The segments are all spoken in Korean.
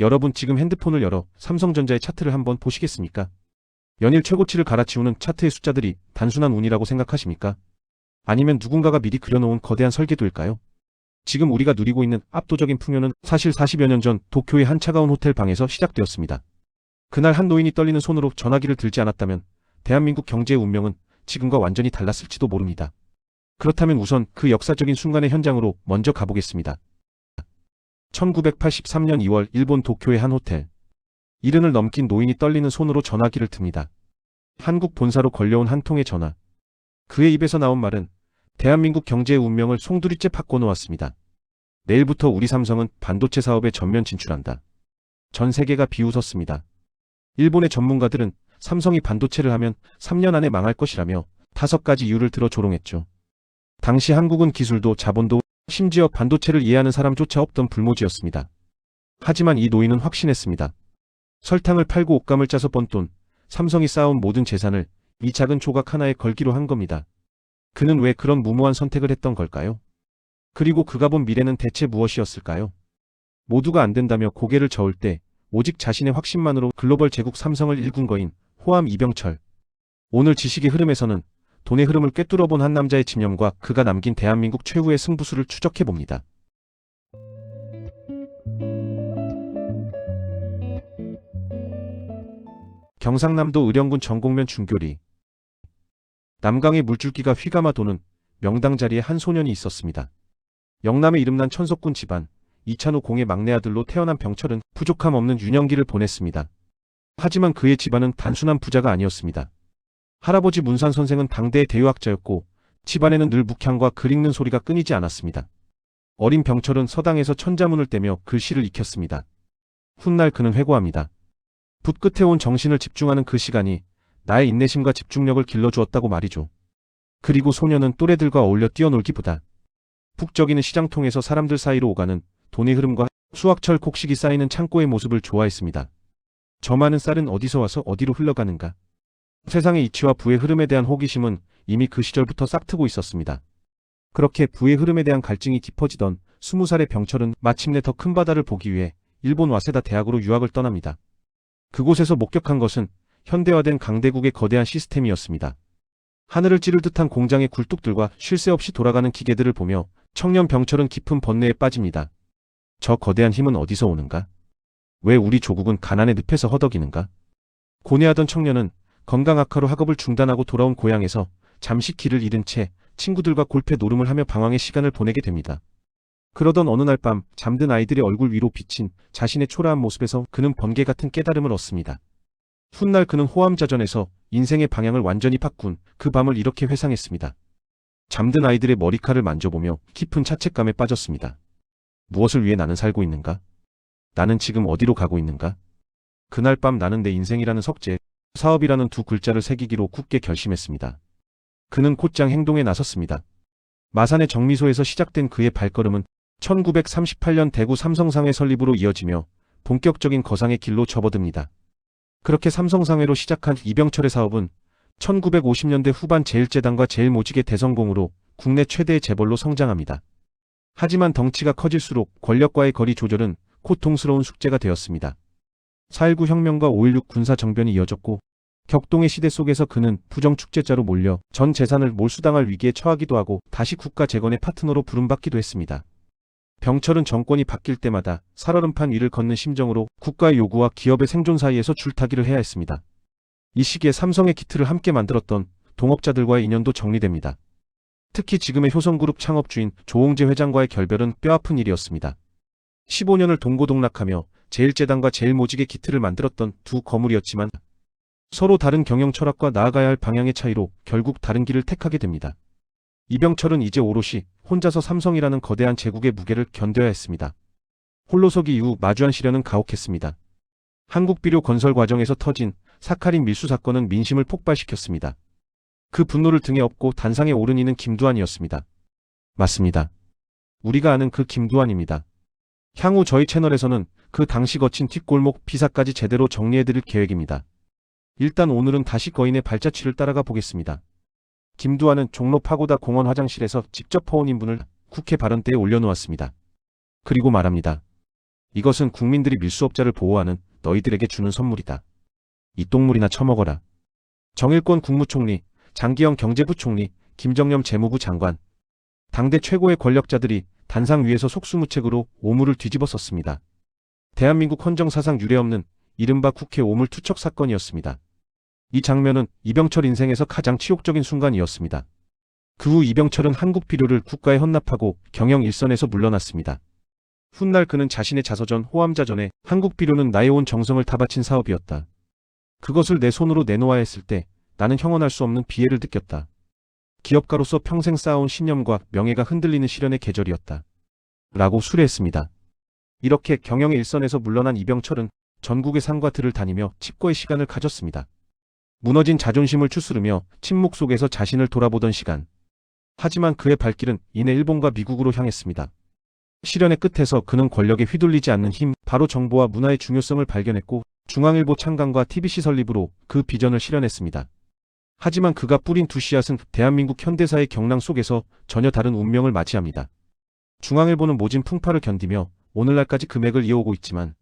여러분 지금 핸드폰을 열어 삼성전자의 차트를 한번 보시겠습니까? 연일 최고치를 갈아치우는 차트의 숫자들이 단순한 운이라고 생각하십니까? 아니면 누군가가 미리 그려놓은 거대한 설계도일까요? 지금 우리가 누리고 있는 압도적인 풍요는 사실 40여 년 전 도쿄의 한 차가운 호텔 방에서 시작되었습니다. 그날 한 노인이 떨리는 손으로 전화기를 들지 않았다면 대한민국 경제의 운명은 지금과 완전히 달랐을지도 모릅니다. 그렇다면 우선 그 역사적인 순간의 현장으로 먼저 가보겠습니다. 1983년 2월 일본 도쿄의 한 호텔. 70을 넘긴 노인이 떨리는 손으로 전화기를 듭니다. 한국 본사로 걸려온 한 통의 전화. 그의 입에서 나온 말은 대한민국 경제의 운명을 송두리째 바꿔놓았습니다. 내일부터 우리 삼성은 반도체 사업에 전면 진출한다. 전 세계가 비웃었습니다. 일본의 전문가들은 삼성이 반도체를 하면 3년 안에 망할 것이라며 5가지 이유를 들어 조롱했죠. 당시 한국은 기술도 자본도 심지어 반도체를 이해하는 사람조차 없던 불모지였습니다. 하지만 이 노인은 확신했습니다. 설탕을 팔고 옷감을 짜서 번 돈, 삼성이 쌓아온 모든 재산을 이 작은 조각 하나에 걸기로 한 겁니다. 그는 왜 그런 무모한 선택을 했던 걸까요? 그리고 그가 본 미래는 대체 무엇이었을까요? 모두가 안 된다며 고개를 저을 때 오직 자신의 확신만으로 글로벌 제국 삼성을 일군 거인 호암 이병철. 오늘 지식의 흐름에서는 돈의 흐름을 꿰뚫어본 한 남자의 집념과 그가 남긴 대한민국 최후의 승부수를 추적해봅니다. 경상남도 의령군 정곡면 중교리. 남강의 물줄기가 휘감아 도는 명당 자리에 한 소년이 있었습니다. 영남의 이름난 천석군 집안, 이찬호 공의 막내 아들로 태어난 병철은 부족함 없는 유년기를 보냈습니다. 하지만 그의 집안은 단순한 부자가 아니었습니다. 할아버지 문산 선생은 당대의 대유학자였고 집안에는 늘 묵향과 글 읽는 소리가 끊이지 않았습니다. 어린 병철은 서당에서 천자문을 떼며 글씨를 익혔습니다. 훗날 그는 회고합니다. 붓 끝에 온 정신을 집중하는 그 시간이 나의 인내심과 집중력을 길러주었다고 말이죠. 그리고 소녀는 또래들과 어울려 뛰어놀기보다 북적이는 시장통에서 사람들 사이로 오가는 돈의 흐름과 수확철 곡식이 쌓이는 창고의 모습을 좋아했습니다. 저 많은 쌀은 어디서 와서 어디로 흘러가는가? 세상의 이치와 부의 흐름에 대한 호기심은 이미 그 시절부터 싹트고 있었습니다. 그렇게 부의 흐름에 대한 갈증이 깊어지던 20살의 병철은 마침내 더 큰 바다를 보기 위해 일본 와세다 대학으로 유학을 떠납니다. 그곳에서 목격한 것은 현대화된 강대국의 거대한 시스템이었습니다. 하늘을 찌를 듯한 공장의 굴뚝들과 쉴 새 없이 돌아가는 기계들을 보며 청년 병철은 깊은 번뇌에 빠집니다. 저 거대한 힘은 어디서 오는가? 왜 우리 조국은 가난의 늪에서 허덕이는가? 고뇌하던 청년은 건강 악화로 학업을 중단하고 돌아온 고향에서 잠시 길을 잃은 채 친구들과 골패 노름을 하며 방황의 시간을 보내게 됩니다. 그러던 어느 날 밤 잠든 아이들의 얼굴 위로 비친 자신의 초라한 모습에서 그는 번개 같은 깨달음을 얻습니다. 훗날 그는 호암자전에서 인생의 방향을 완전히 바꾼 그 밤을 이렇게 회상했습니다. 잠든 아이들의 머리칼을 만져보며 깊은 자책감에 빠졌습니다. 무엇을 위해 나는 살고 있는가? 나는 지금 어디로 가고 있는가? 그날 밤 나는 내 인생이라는 석재에 사업이라는 두 글자를 새기기로 굳게 결심했습니다. 그는 곧장 행동에 나섰습니다. 마산의 정미소에서 시작된 그의 발걸음은 1938년 대구 삼성상회 설립으로 이어지며 본격적인 거상의 길로 접어듭니다. 그렇게 삼성상회로 시작한 이병철의 사업은 1950년대 후반 제일제당과 제일모직의 대성공으로 국내 최대의 재벌로 성장합니다. 하지만 덩치가 커질수록 권력과의 거리 조절은 고통스러운 숙제가 되었습니다. 4.19 혁명과 5.16 군사정변이 이어졌고 격동의 시대 속에서 그는 부정축제자로 몰려 전 재산을 몰수당할 위기에 처하기도 하고 다시 국가 재건의 파트너로 부름받기도 했습니다. 병철은 정권이 바뀔 때마다 살얼음판 위를 걷는 심정으로 국가의 요구와 기업의 생존 사이에서 줄타기를 해야 했습니다. 이 시기에 삼성의 기틀을 함께 만들었던 동업자들과의 인연도 정리됩니다. 특히 지금의 효성그룹 창업주인 조홍재 회장과의 결별은 뼈아픈 일이었습니다. 15년을 동고동락하며 제일제당과 제일모직의 기틀을 만들었던 두 거물이었지만 서로 다른 경영 철학과 나아가야 할 방향의 차이로 결국 다른 길을 택하게 됩니다. 이병철은 이제 오롯이 혼자서 삼성이라는 거대한 제국의 무게를 견뎌야 했습니다. 홀로서기 이후 마주한 시련은 가혹했습니다. 한국비료 건설 과정에서 터진 사카린 밀수 사건은 민심을 폭발시켰습니다. 그 분노를 등에 업고 단상에 오른 이는 김두한이었습니다. 맞습니다. 우리가 아는 그 김두한입니다. 향후 저희 채널에서는 그 당시 거친 뒷골목 비사까지 제대로 정리해드릴 계획입니다. 일단 오늘은 다시 거인의 발자취를 따라가 보겠습니다. 김두한은 종로 파고다 공원 화장실에서 직접 퍼온 인분을 국회 발언대에 올려놓았습니다. 그리고 말합니다. 이것은 국민들이 밀수업자를 보호하는 너희들에게 주는 선물이다. 이 똥물이나 처먹어라. 정일권 국무총리, 장기영 경제부총리, 김정념 재무부 장관, 당대 최고의 권력자들이 단상 위에서 속수무책으로 오물을 뒤집어 썼습니다. 대한민국 헌정사상 유례없는 이른바 국회 오물 투척 사건이었습니다. 이 장면은 이병철 인생에서 가장 치욕적인 순간이었습니다. 그 후 이병철은 한국 비료를 국가에 헌납하고 경영 일선에서 물러났습니다. 훗날 그는 자신의 자서전 호암자전에 한국 비료는 나의 온 정성을 다 바친 사업이었다. 그것을 내 손으로 내놓아야 했을 때 나는 형언할 수 없는 비애를 느꼈다. 기업가로서 평생 쌓아온 신념과 명예가 흔들리는 시련의 계절이었다. 라고 수례했습니다. 이렇게 경영의 일선에서 물러난 이병철은 전국의 상과 들을 다니며 칩거의 시간을 가졌습니다. 무너진 자존심을 추스르며 침묵 속에서 자신을 돌아보던 시간. 하지만 그의 발길은 이내 일본과 미국으로 향했습니다. 시련의 끝에서 그는 권력에 휘둘리지 않는 힘, 바로 정보와 문화의 중요성을 발견했고 중앙일보 창간과 TBC 설립으로 그 비전을 실현했습니다. 하지만 그가 뿌린 두 씨앗은 대한민국 현대사의 경랑 속에서 전혀 다른 운명을 맞이합니다. 중앙일보는 모진 풍파를 견디며 오늘날까지 금액을 이어오고 있지만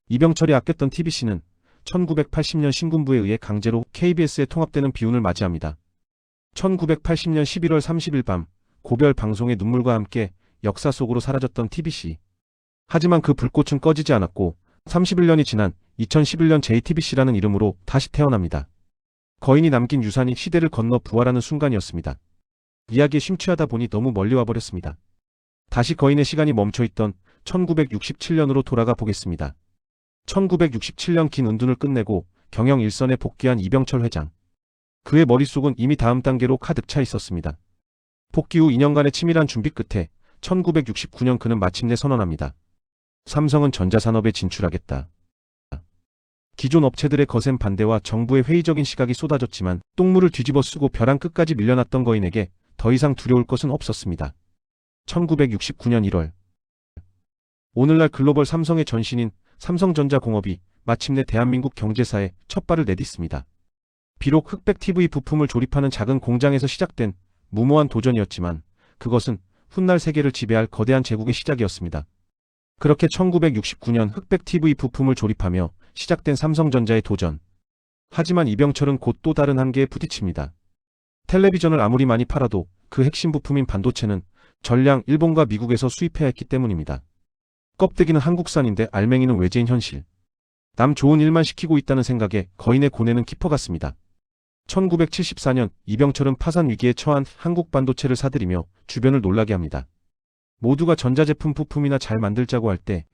이병철이 아꼈던 TBC는 1980년 신군부에 의해 강제로 KBS에 통합되는 비운을 맞이합니다. 1980년 11월 30일 밤 고별 방송의 눈물과 함께 역사 속으로 사라졌던 TBC. 하지만 그 불꽃은 꺼지지 않았고 31년이 지난 2011년 JTBC라는 이름으로 다시 태어납니다. 거인이 남긴 유산이 시대를 건너 부활하는 순간이었습니다. 이야기에 심취하다 보니 너무 멀리 와버렸습니다. 다시 거인의 시간이 멈춰있던 1967년으로 돌아가 보겠습니다. 1967년 긴 은둔을 끝내고 경영 일선에 복귀한 이병철 회장. 그의 머릿속은 이미 다음 단계로 가득 차 있었습니다. 복귀 후 2년간의 치밀한 준비 끝에 1969년 그는 마침내 선언합니다. 삼성은 전자산업에 진출하겠다. 기존 업체들의 거센 반대와 정부의 회의적인 시각이 쏟아졌지만 똥물을 뒤집어 쓰고 벼랑 끝까지 밀려났던 거인에게 더 이상 두려울 것은 없었습니다. 1969년 1월. 오늘날 글로벌 삼성의 전신인 삼성전자공업이 마침내 대한민국 경제사에 첫 발을 내딛습니다. 비록 흑백 TV 부품을 조립하는 작은 공장에서 시작된 무모한 도전이었지만 그것은 훗날 세계를 지배할 거대한 제국의 시작이었습니다. 그렇게 1969년 흑백 TV 부품을 조립하며 시작된 삼성전자의 도전. 하지만 이병철은 곧 또 다른 한계에 부딪힙니다. 텔레비전을 아무리 많이 팔아도 그 핵심 부품인 반도체는 전량 일본과 미국에서 수입해야 했기 때문입니다. 껍데기는 한국산인데 알맹이는 외제인 현실. 남 좋은 일만 시키고 있다는 생각에 거인의 고뇌는 깊어갔습니다. 1974년 이병철은 파산 위기에 처한 한국 반도체를 사들이며 주변을 놀라게 합니다. 모두가 전자제품 부품이나 잘 만들자고 할 때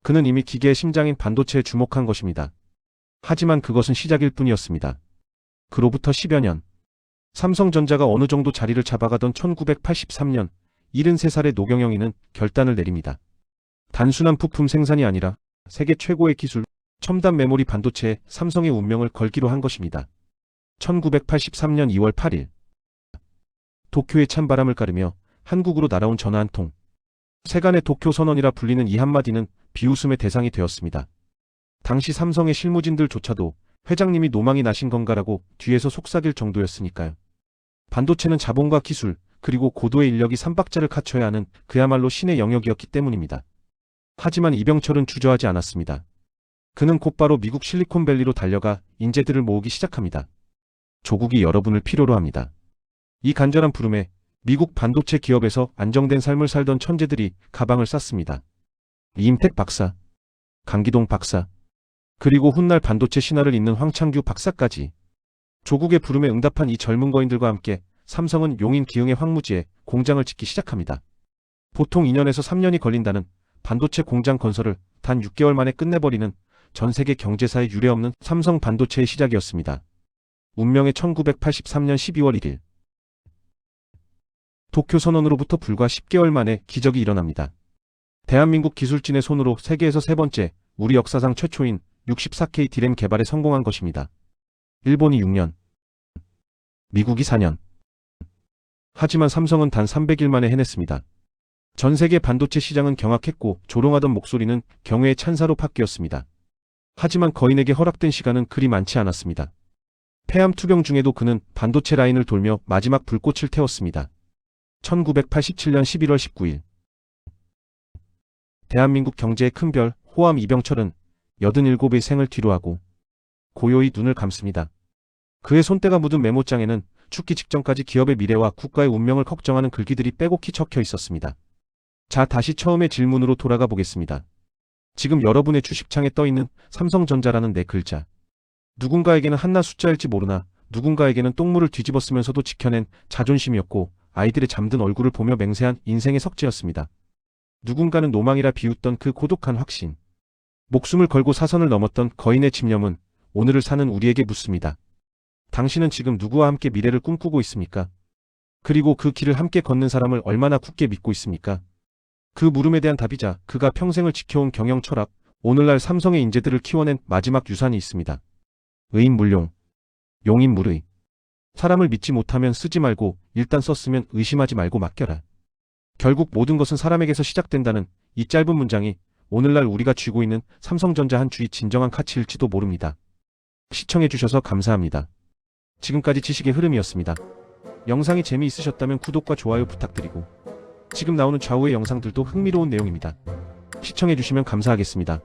그는 이미 기계의 심장인 반도체에 주목한 것입니다. 하지만 그것은 시작일 뿐이었습니다. 그로부터 10여 년. 삼성전자가 어느 정도 자리를 잡아가던 1983년 73살의 노경영이는 결단을 내립니다. 단순한 부품 생산이 아니라 세계 최고의 기술, 첨단 메모리 반도체에 삼성의 운명을 걸기로 한 것입니다. 1983년 2월 8일. 도쿄의 찬바람을 가르며 한국으로 날아온 전화 한 통. 세간의 도쿄 선언이라 불리는 이 한마디는 비웃음의 대상이 되었습니다. 당시 삼성의 실무진들조차도 회장님이 노망이 나신 건가라고 뒤에서 속삭일 정도였으니까요. 반도체는 자본과 기술, 그리고 고도의 인력이 삼박자를 갖춰야 하는 그야말로 신의 영역이었기 때문입니다. 하지만 이병철은 주저하지 않았습니다. 그는 곧바로 미국 실리콘밸리로 달려가 인재들을 모으기 시작합니다. 조국이 여러분을 필요로 합니다. 이 간절한 부름에 미국 반도체 기업에서 안정된 삶을 살던 천재들이 가방을 쌌습니다. 이임택 박사, 강기동 박사, 그리고 훗날 반도체 신화를 잇는 황창규 박사까지. 조국의 부름에 응답한 이 젊은 거인들과 함께 삼성은 용인 기흥의 황무지에 공장을 짓기 시작합니다. 보통 2년에서 3년이 걸린다는 반도체 공장 건설을 단 6개월 만에 끝내버리는 전 세계 경제사에 유례없는 삼성 반도체의 시작이었습니다. 운명의 1983년 12월 1일. 도쿄 선언으로부터 불과 10개월 만에 기적이 일어납니다. 대한민국 기술진의 손으로 세계에서 세 번째, 우리 역사상 최초인 64K D램 개발에 성공한 것입니다. 일본이 6년, 미국이 4년. 하지만 삼성은 단 300일 만에 해냈습니다. 전 세계 반도체 시장은 경악했고 조롱하던 목소리는 경외의 찬사로 바뀌었습니다. 하지만 거인에게 허락된 시간은 그리 많지 않았습니다. 폐암 투병 중에도 그는 반도체 라인을 돌며 마지막 불꽃을 태웠습니다. 1987년 11월 19일. 대한민국 경제의 큰 별, 호암 이병철은 87의 생을 뒤로하고 고요히 눈을 감습니다. 그의 손때가 묻은 메모장에는 죽기 직전까지 기업의 미래와 국가의 운명을 걱정하는 글귀들이 빼곡히 적혀 있었습니다. 자, 다시 처음의 질문으로 돌아가 보겠습니다. 지금 여러분의 주식창에 떠있는 삼성전자라는 네 글자. 누군가에게는 한낱 숫자일지 모르나 누군가에게는 똥물을 뒤집어 쓰면서도 지켜낸 자존심이었고 아이들의 잠든 얼굴을 보며 맹세한 인생의 석재였습니다. 누군가는 노망이라 비웃던 그 고독한 확신. 목숨을 걸고 사선을 넘었던 거인의 집념은 오늘을 사는 우리에게 묻습니다. 당신은 지금 누구와 함께 미래를 꿈꾸고 있습니까? 그리고 그 길을 함께 걷는 사람을 얼마나 굳게 믿고 있습니까? 그 물음에 대한 답이자 그가 평생을 지켜온 경영 철학, 오늘날 삼성의 인재들을 키워낸 마지막 유산이 있습니다. 의인물용, 용인물의. 사람을 믿지 못하면 쓰지 말고 일단 썼으면 의심하지 말고 맡겨라. 결국 모든 것은 사람에게서 시작된다는 이 짧은 문장이 오늘날 우리가 쥐고 있는 삼성전자 한 주의 진정한 가치일지도 모릅니다. 시청해주셔서 감사합니다. 지금까지 지식의 흐름이었습니다. 영상이 재미있으셨다면 구독과 좋아요 부탁드리고 지금 나오는 좌우의 영상들도 흥미로운 내용입니다. 시청해주시면 감사하겠습니다.